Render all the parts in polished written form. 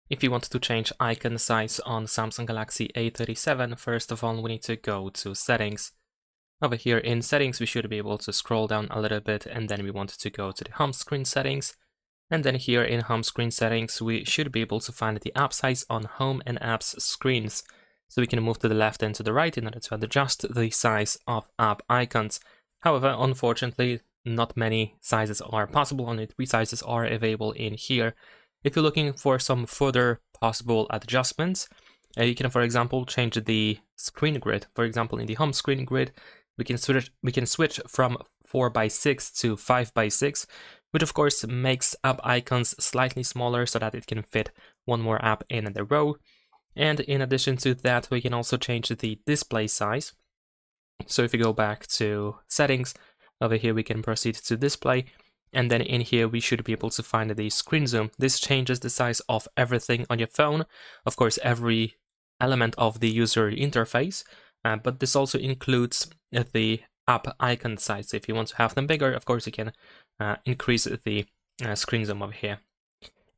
If you want to change icon size on Samsung Galaxy A37, first of all, we need to go to Settings. Over here in Settings, we should be able to scroll down a little bit, and then we want to go to the Home Screen Settings. And then here in Home Screen Settings, we should be able to find the app size on Home and Apps screens. So we can move to the left and to the right in order to adjust the size of app icons. However, unfortunately, not many sizes are possible. Only 3 sizes are available in here. If you're looking for some further possible adjustments, you can, for example, change the screen grid. For example, in the home screen grid, we can switch from 4:6 to 5:6, which of course makes app icons slightly smaller so that it can fit one more app in the row. And in addition to that, we can also change the display size. So if you go back to Settings, over here we can proceed to Display. And then in here, we should be able to find the screen zoom. This changes the size of everything on your phone. Of course, every element of the user interface, but this also includes the app icon size. If you want to have them bigger, of course, you can increase the screen zoom over here.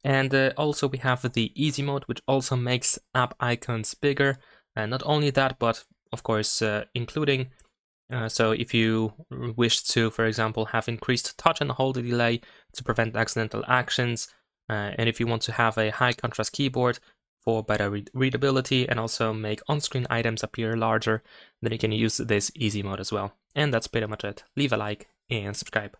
And also we have the easy mode, which also makes app icons bigger. And not only that, but of course, including so if you wish to, for example, have increased touch and hold delay to prevent accidental actions, and if you want to have a high contrast keyboard for better readability and also make on-screen items appear larger, then you can use this easy mode as well. And that's pretty much it. Leave a like and subscribe.